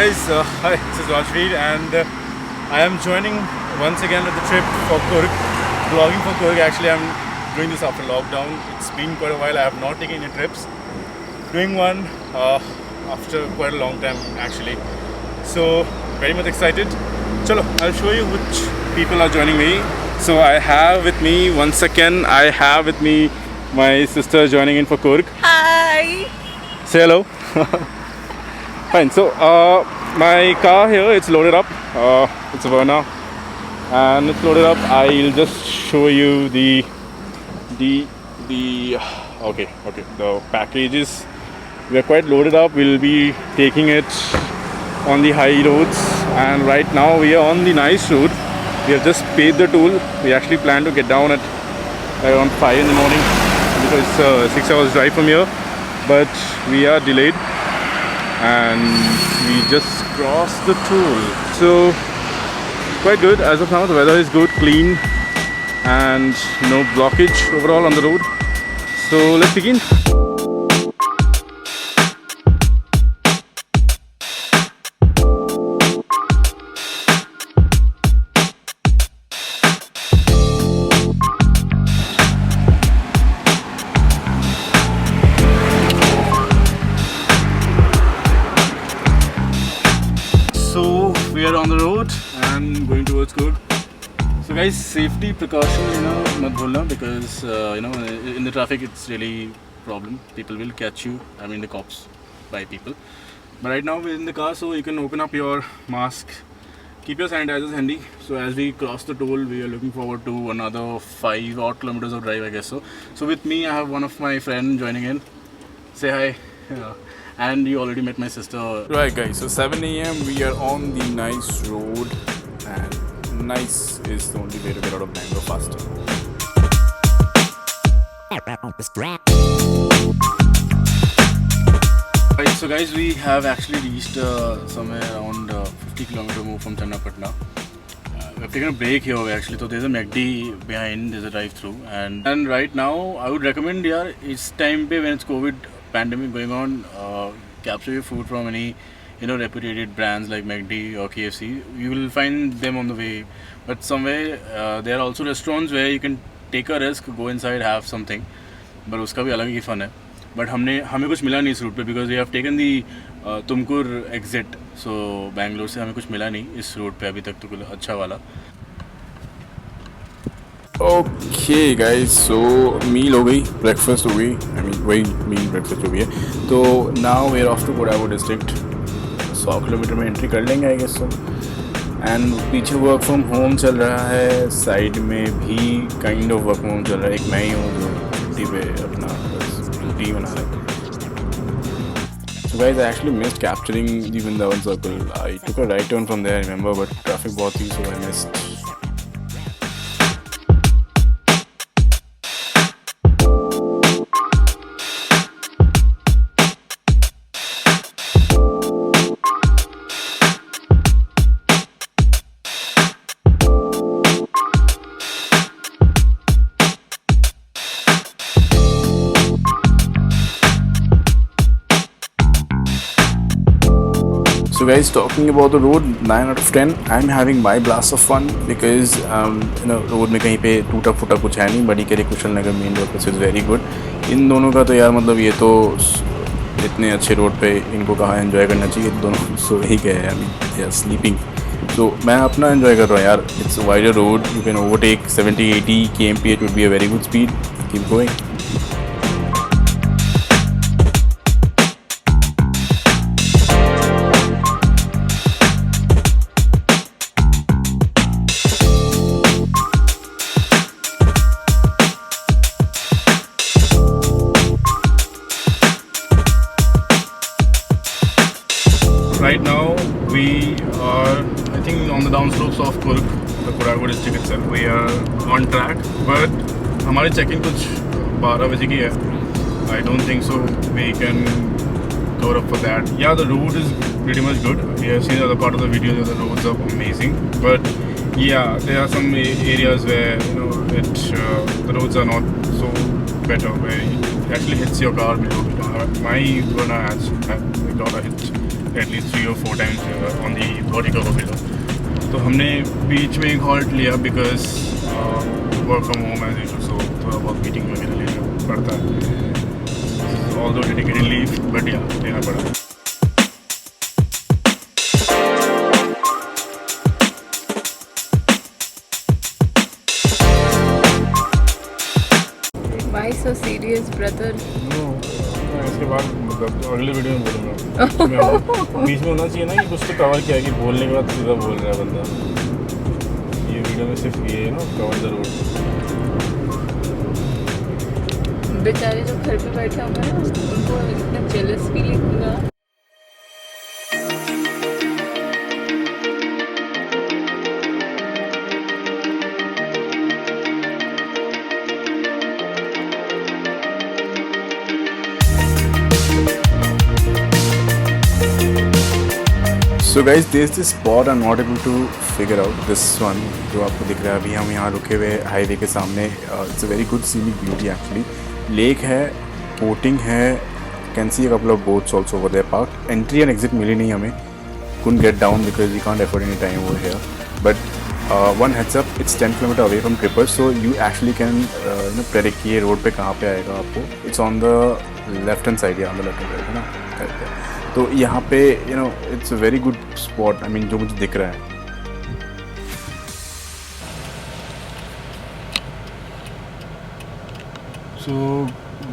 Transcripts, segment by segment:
guys, hi, this is Rajveer and I am joining once again at the trip for Coorg, vlogging for Coorg. Actually, I'm doing this after lockdown. It's been quite a while. I have not taken any trips. Doing one after quite a long time actually. So very much excited. Chalo, I'll show you which people are joining me. So I have with me once again. I have with me my sister joining in for Coorg. Hi! Say hello. Fine. So my car here, it's loaded up. It's a Verna, and it's loaded up. I'll just show you the the packages. We are quite loaded up. We'll be taking it on the high roads, and right now we are on the nice road. We have just paid the toll. We actually plan to get down at around 5 in the morning because it's a 6 hours drive from here, but we are delayed and we just crossed the toll. So quite good as of now. The weather is good, clean, and no blockage overall on the road. So let's begin. So we are on the road and going towards Coorg. So guys, safety precaution, mat bholna, because in the traffic it's really problem. People will catch you. I mean the cops by people. But right now we're in the car, so you can open up your mask. Keep your sanitizers handy. So as we cross the toll, we are looking forward to another 5 odd kilometers of drive, I guess so. So with me, I have one of my friends joining in. Say hi. And you already met my sister. Right guys, so 7 a.m. we are on the nice road, and nice is the only way to get out of Bangalore faster. Right, so guys, we have actually reached somewhere around 50 km move from Channapatna. We've taken a break here actually, so there's a McD behind, there's a drive-through, and right now I would recommend it's time when it's COVID pandemic going on, capture your food from any reputed brands like McD or KFC. You will find them on the way, but somewhere there are also restaurants where you can take a risk, go inside, have something, but उसका भी अलग ही fun है. But हमें कुछ मिला नहीं इस root पे because we have taken the Tumkur exit, so Bangalore से हमें कुछ मिला नहीं इस रूट पे अभी तक तो कुछ अच्छा वाला. Okay guys, so meal हो गई, breakfast हो गई, I mean वही meal breakfast जो भी है. तो now we are off to Kodagu district. 100 kilometre में एंट्री कर लेंगे I guess so. एंड पीछे वर्क फ्रॉम होम चल रहा है, साइड में भी kind of work from home चल रहा है. एक मैं ही हूँ जो छुट्टी पे अपना ड्यूटी बना रहा है. So guys, I actually missed capturing the Vrindavan circle. I took a right turn from there, I remember, but traffic बहुत थी, so I missed. So guys, talking about the road, 9 out of 10. I'm having my blast of fun because road में कहीं पे टूटा फूटा कुछ है नहीं. बड़ी केरी कुशल नगर मेन रोड पे इज़ वेरी गुड. इन दोनों का तो यार मतलब ये तो इतने अच्छे रोड पे इनको कहाँ एंजॉय करना चाहिए. दोनों सो ही गए हैं, दे आर स्लीपिंग. तो मैं अपना एंजॉय कर रहा हूँ यार. It's wider road, you can overtake 70-80 km/h would be a very good speed. Keep going. Right now we are, I think, on the downslopes of Coorg, the Kodagu district itself. We are on track, but हमारी check-in कुछ 12 बजे की है. I don't think so we can cover up for that. Yeah, the road is pretty much good. We have seen the other part of the video that the roads are amazing, but yeah, there are some areas where the roads are not so better, where it actually hits your car below. My Verna has got a hit at least 3 or 4 times on the vertical willow. तो हमने बीच में एक halt लिया because work from home as usual, so थोड़ा बहुत meeting वगैरह लेना पड़ता है। ऑल दो डेडिकेटेड लीव बट या लेना पड़ा। Why so serious, brother? इसके बाद मतलब अगले वीडियो में बोलूँगा। बीच में होना चाहिए ना कि कुछ तो कवर किया कि बोलने के बाद सीधा बोल रहा है बंदा। ये वीडियो में सिर्फ ये है ना, कवर द रोड। बेचारे जो घर पे बैठे होंगे ना, उनको इतना जेलस फीलिंग होगा। So guys, there's this spot I'm not able to figure out. This one जो आपको दिख रहा है, अभी हम यहाँ रुके हुए हाईवे के सामने। It's a very good scenic beauty actually. Lake है, बोटिंग है, can see a couple of boats also over there parked. Entry and exit मिली नहीं हमें, couldn't get down because we can't afford any time over here. But one heads up, it's 10 km away from Trippers, so you actually can predict कि ये road पे कहाँ पे आएगा आपको। It's on the left hand side, on the left hand side है ना। तो यहाँ पे it's a very good spot, I mean जो मुझे दिख रहा है। So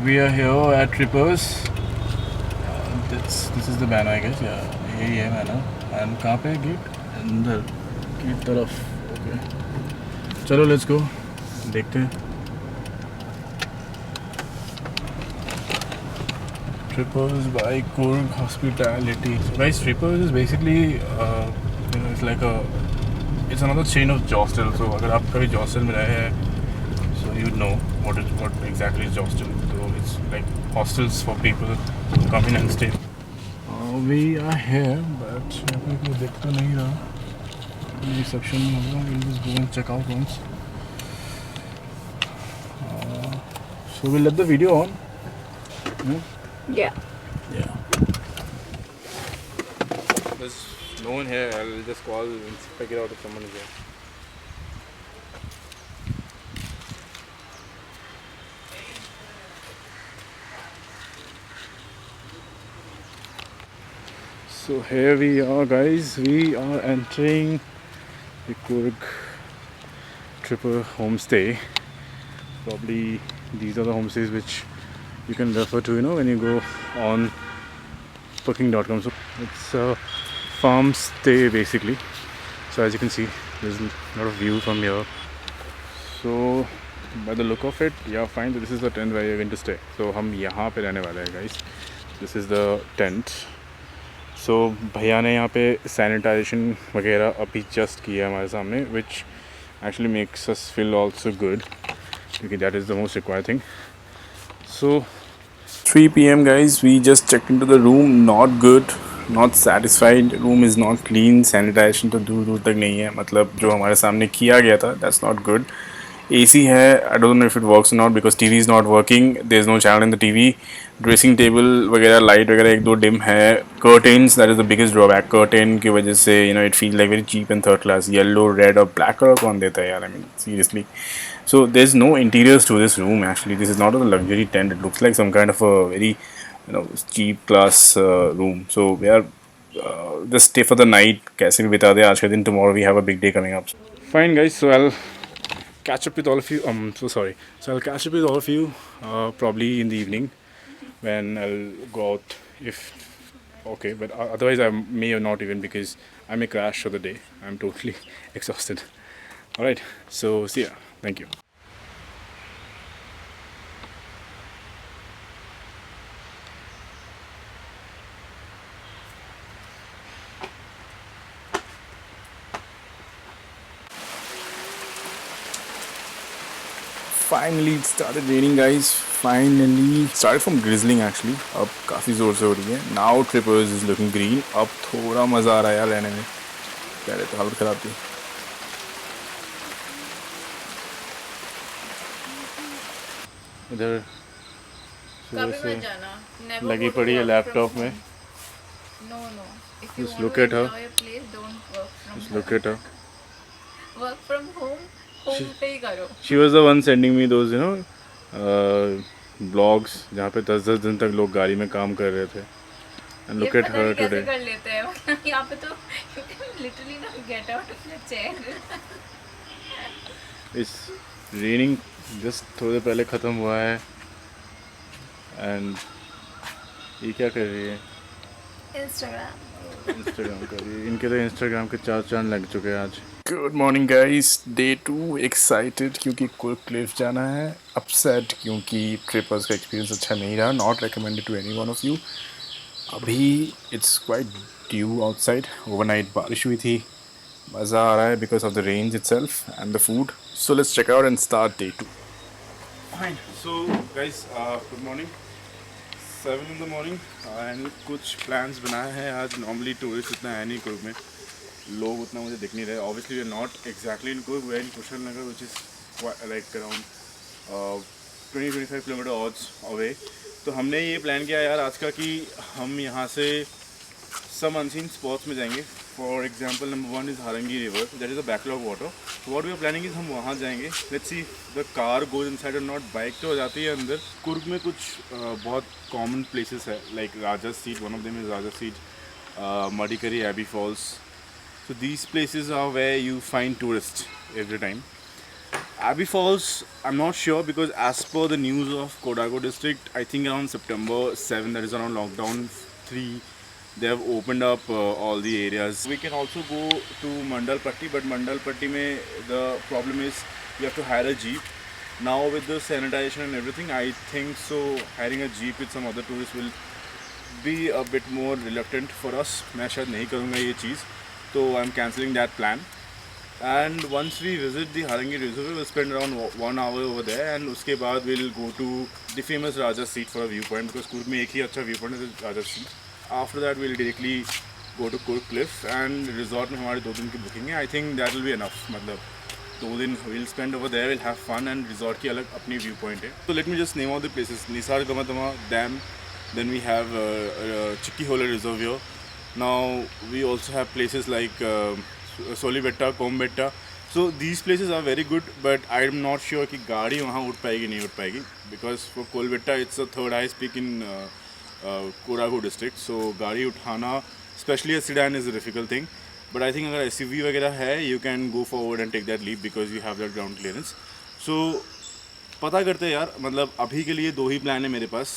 we are here at Trippers. This is the banner, I guess. Yeah, यही है banner. And कहाँ पे है गेट? अंदर की तरफ। Okay. चलो let's go. देखते हैं। Trippers by Kurg Hospitality. So guys, Trippers is basically it's like it's another chain of hostel. So अगर आप कभी hostel में रहे हैं, so you know what exactly is hostel. So it's like hostels for people who come in and stay. We are here, but यहाँ पे कोई दिख तो नहीं रहा। Reception में होगा, we'll just go and check out once. So we'll let the video on. Yeah. There's no one here. I'll just call and figure out if someone is there. So here we are, guys. We are entering the Kurg Tripper homestay. Probably these are the homestays which you can refer to, when you go on booking.com. So it's a farm stay basically. So as you can see, there's a lot of view from here. So by the look of it, yeah, fine. This is the tent where you're going to stay. So हम यहाँ पे रहने वाले हैं, guys. This is the tent. So भैया ने यहाँ पे sanitation वगैरह अभी just किया हमारे सामने, which actually makes us feel also good, क्योंकि that is the most required thing. So 3 p.m. guys, we just checked into the room. Not good, not satisfied. Room is not clean. Sanitation तो दूर दूर तक नहीं है, मतलब जो हमारे सामने किया गया था, that's not good. AC है, I don't know if it works or not because TV is not working. There's no channel in the TV. Dressing table वगैरह, light वगैरह एक दो dim है. Curtains, that is the biggest drawback. Curtain की वजह से it feels like very cheap and third class. Yellow, red और black color कौन देता है यार? I mean seriously. So there's no interiors to this room actually. This is not a luxury tent. It looks like some kind of a very cheap class room. So we are just stay for the night. कैसे भी बिता दे आज का दिन. Tomorrow we have a big day coming up. Fine guys, so I'll catch up with all of you. So I'll catch up with all of you probably in the evening when I'll go out if okay. But otherwise I may or not even, because I may crash for the day. I'm totally exhausted. All right. So see ya. Thank you. Finally it started raining guys. Finally started from drizzling actually. अब काफ़ी ज़ोर से हो रही है. Now Trippers is looking green. अब थोड़ा मज़ा आ रहा है यार रहने में. पहले तो हालत ख़राब थी. इधर कभी मत जाना, लगी पड़ी है लैपटॉप में. No. If you Just want look to at her. enjoy a place, don't work from Just home. look at her. Work from home पे ही करो. She was the one sending me those, blogs जहाँ पे 10-10 दिन तक लोग गाड़ी में काम कर रहे थे. And ये look at पता her नहीं कैसे today. कर लेते हैं. मतलब यहाँ पे तो you can literally not get out of your chair. It's raining. Just थोड़ी देर पहले ख़त्म हुआ है. And ये क्या कर रही है? Instagram. इंस्टाग्राम कर रही है. इनके तो इंस्टाग्राम के 4 चांद लग चुके हैं आज. Good morning guys, day 2. Excited क्योंकि कुर्क क्लिफ जाना है. अपसेट क्योंकि ट्रिपर्स का एक्सपीरियंस अच्छा नहीं रहा. Not recommended to any one of you. अभी it's quite dew outside. Overnight बारिश हुई थी. मज़ा आ रहा है because of the range itself and the food. So let's check out and start day 2. Fine. So guys, good morning. 7 in the morning and कुछ plans बनाए हैं आज. नॉर्मली टूरिस्ट इतना है नहीं कुर्ग में. लोग उतना मुझे दिख नहीं रहे. Obviously we are not exactly in Coorg. We are in Kushal Nagar which is like around 20-25 kilometre odds away. तो हमने ये प्लान किया यार आज का कि हम यहाँ से सम अनसीन स्पॉट्स में जाएंगे. For example number 1 is Harangi river. That is a backlog water. What we are planning is हम वहाँ जाएंगे. Let's see the car goes inside और नॉट. बाइक तो हो जाती है अंदर. कुर्ग में कुछ बहुत कॉमन प्लेसेस है like Raja Seat. One of them is Raja Seat, Madikeri Abbey Falls. So these places are where you find tourists every time. Abbey Falls, I'm not sure because as per the news of Kodagu district, I think around September 7, that is around lockdown 3, they have opened up all the areas. We can also go to Mandalpatti, but Mandalpatti mein the problem is you have to hire a jeep. Now with the sanitization and everything, I think so hiring a jeep with some other tourists will be a bit more reluctant for us. मैं शायद नहीं करूँगा ये चीज़. So I'm cancelling that plan. And once we visit the Harangi Reservoir, we'll spend around 1 hour over there. And उसके बाद we'll go to the famous Raja Seat for a viewpoint because Kurg में एक ही अच्छा viewpoint है Raja Seat. After that we'll directly go to Kurg Cliff and resort में हमारे 2 दिन की booking है. I think that will be enough. मतलब 2 दिन we'll spend over there. We'll have fun and resort की अलग अपनी viewpoint है. So let me just name all the places. Nisar Gamadama Dam. Then we have Chikki Hola Reservoir. Now we also have places like Solibetta, Kombetta. So these places are very good, but I'm not sure कि गाड़ी वहाँ उठ पाएगी नहीं उठ पाएगी because for Kolbetta it's the third highest peak in Kodagu district. So गाड़ी उठाना, especially a sedan, is a difficult thing. But I think अगर SUV वगैरह है, you can go forward and take that leap because you have that ground clearance. So पता करते हैं यार. मतलब अभी के लिए 2 ही प्लान है मेरे पास.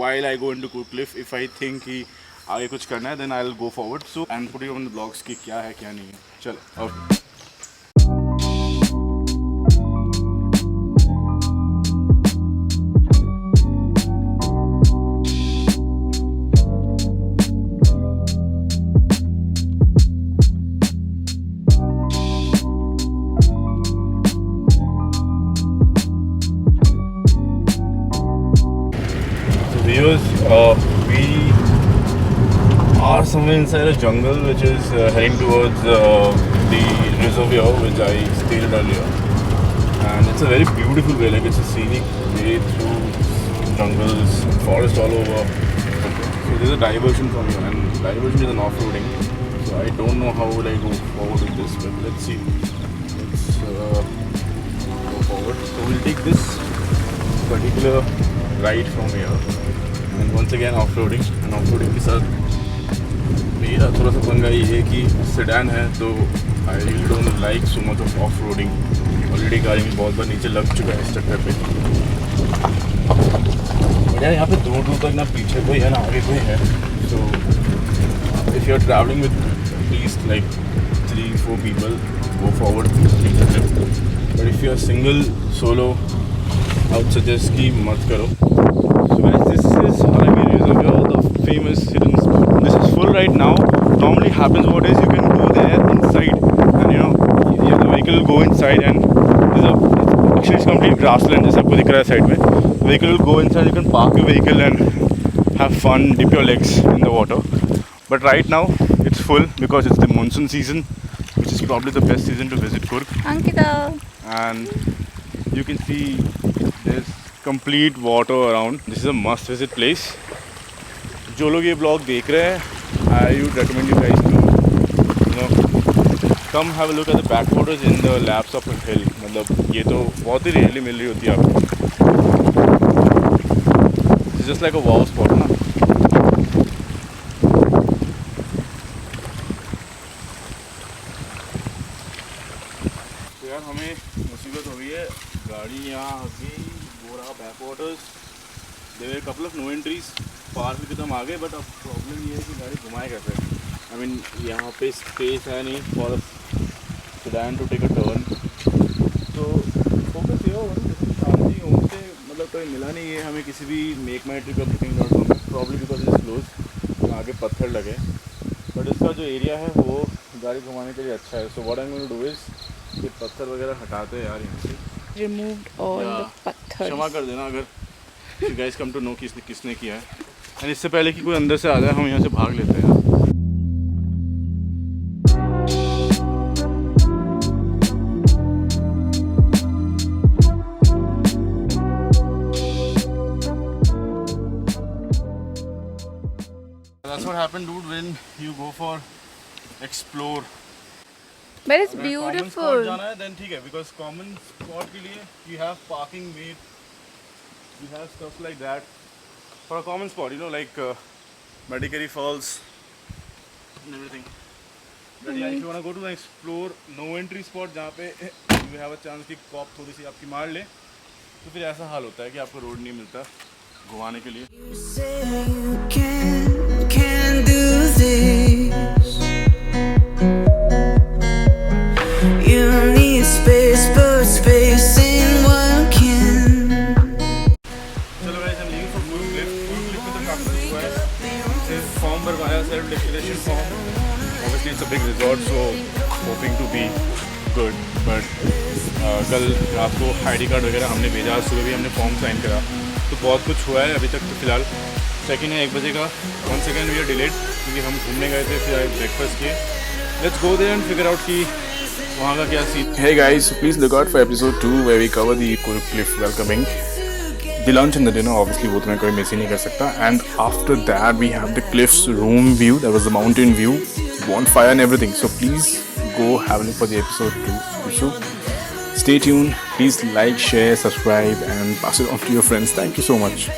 While I go into Kurg Cliff, if I think कि आगे कुछ करना है then I'll go forward. So and put it on the blogs कि क्या है क्या नहीं है. चलो और we are somewhere inside a jungle which is heading towards the reservoir which I stated earlier. And it's a very beautiful way, like it's a scenic way through jungles, forest all over. So there's a diversion from here, and diversion is an off-roading. So I don't know how will I go forward with this, but let's see. Let's go forward. So we'll take this particular ride from here. And once again off-roading. And off-roading के साथ मेरा थोड़ा सा पंगा ये है कि sedan है तो I really don't like so much of off-roading. Already गाड़ी में बहुत बार नीचे लग चुका है इस चक्कर पे. बट यार यहाँ पे दूर दूर तक ना पीछे कोई है ना आगे कोई है. So if you are traveling with at least like 3-4 people, go forward, take the trip. But if you are single, solo, I would suggest कि मत करो. So guys, this is Harangi Reservoir, the famous hidden spot. This is full right now. Normally happens what is you can go there inside and the vehicle will go inside and actually it's complete grassland जैसा आपको दिख रहा है side में. Vehicle will go inside, you can park your vehicle and have fun, dip your legs in the water. But right now it's full because it's the monsoon season, which is probably the best season to visit Kurg. Ankita. And you can see there's complete water around. This is a must visit place. जो लोग ये blog देख रहे हैं I would recommend you guys to, you know, come have a look at the backwaters in the laps of a hill. मतलब ये तो बहुत ही रेयरली मिल रही होती है आपको. It's just like a wow spot ना. तो यार हमें मुसीबत हो गई है. गाड़ी यहाँ आ गई. वो रहा backwaters. There were a couple of no entries. पार भी तो हम आ गए, बट अब प्रॉब्लम ये है कि गाड़ी घुमाए कैसे. I mean यहाँ पे स्पेस है नहीं for a sedan to take a turn. तो फोकस ये होगा ना, शांति होम से मतलब कोई मिला नहीं है हमें किसी भी मेक माई ट्रिप या booking.com. Problem because is close. आगे पत्थर लगे, बट इसका जो एरिया है वो गाड़ी घुमाने के लिए अच्छा है. So what I am going to do is ये पत्थर वगैरह हटाते हैं यार यहाँ से. Removed all Yeah. the pathars. क्षमा कर देना अगर you guys come to know किसने किया है. एंड इससे पहले कि कोई अंदर से आ जाए हम यहाँ से भाग लेते हैं. That's what happened, dude, when you go for explore. But it's अगर common spot beautiful. जाना है then ठीक है, because common spot के लिए you have parking wait, you have stuff like that for a common spot, you know, like Madikeri Falls and everything. But yeah, if you wanna go to the explore no entry spot जहाँ पे you have a chance कि corp थोड़ी सी आपकी मार ले, तो फिर ऐसा हाल होता है कि आपको रोड नहीं मिलता घुमाने के लिए. You say you can do this. You need space, but space ain't working. चलो guys, I'm leaving for Guru Cliff. Guru Cliff में तो काफी कुछ हुआ है. हमसे फॉर्म भरवाया, self declaration form. Obviously it's a big resort, so hoping to be good. But कल रात को ID कार्ड वगैरह हमने भेजा, सुबह भी हमने फॉर्म साइन करा. तो बहुत कुछ हुआ है अभी तक. तो फिलहाल चेक इन है 1 बजे का. 1 सेकेंड वी आर डिलेड क्योंकि हम घूमने गए थे, फिर ब्रेकफास्ट किए. Let's go there and figure out कि वहाँ का क्या scene. Hey guys, so please look out for episode 2 where we cover the Guru Cliff welcoming. The lunch and the dinner, obviously वो तो मैं कोई मिस ही नहीं कर सकता. And after that we have the cliffs room view. That was the mountain view, bonfire and everything. So please go have a look for the episode 2. So stay tuned. Please like, share, subscribe and pass it on to your friends. Thank you so much.